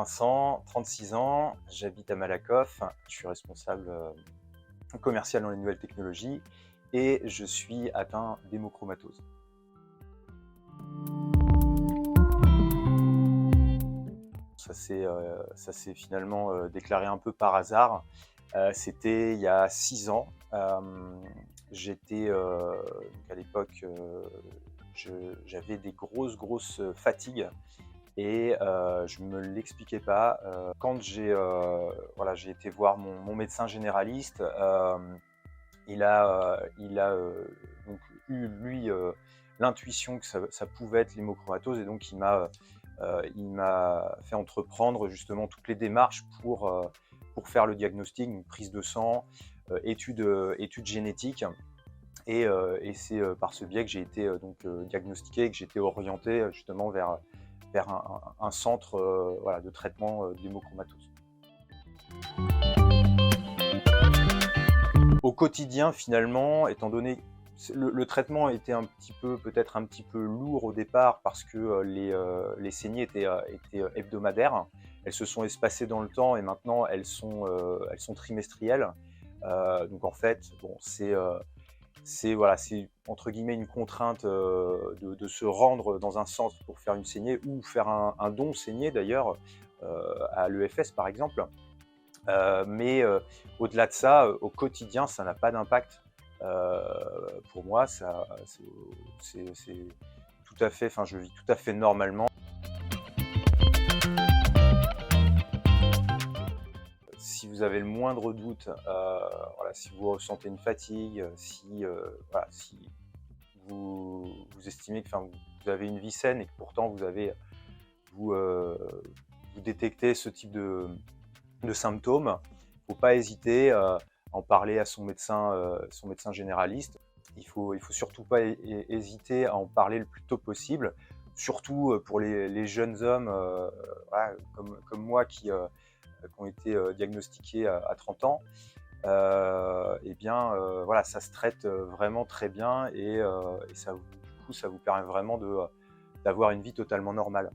Vincent, 36 ans, j'habite à Malakoff, je suis responsable commercial dans les nouvelles technologies et je suis atteint d'hémochromatose. Ça s'est finalement déclaré un peu par hasard. C'était il y a 6 ans. J'étais donc à l'époque, j'avais des grosses fatigues et je me l'expliquais pas. Quand j'ai été voir mon médecin généraliste, il a donc eu lui, l'intuition que ça pouvait être l'hémochromatose et donc il m'a fait entreprendre justement toutes les démarches pour faire le diagnostic, une prise de sang, études génétiques et c'est, par ce biais que j'ai été, diagnostiqué et que j'ai été orienté, justement vers un centre, voilà, de traitement, d'hémochromatose. Au quotidien, finalement, étant donné le traitement était peut-être un petit peu lourd au départ parce que, les saignées étaient hebdomadaires. Elles se sont espacées dans le temps et maintenant elles sont trimestrielles. Donc en fait, bon, c'est entre guillemets «une contrainte», de se rendre dans un centre pour faire une saignée ou faire un don saignée d'ailleurs, à l'EFS par exemple. Mais au-delà de ça, au quotidien, ça n'a pas d'impact. Pour moi, c'est tout à fait, enfin, je vis tout à fait normalement. Si vous avez le moindre doute, voilà, si vous ressentez une fatigue, voilà, si vous estimez que, enfin, vous avez une vie saine et que pourtant vous, heu, vous détectez ce type de symptômes, faut pas hésiter, à en parler à son médecin généraliste. Il faut surtout pas hésiter à en parler le plus tôt possible, surtout, pour les jeunes hommes, voilà, comme moi qui ont été, diagnostiqués à 30 ans. Et bien, voilà, ça se traite, vraiment très bien et ça vous permet vraiment d'avoir une vie totalement normale.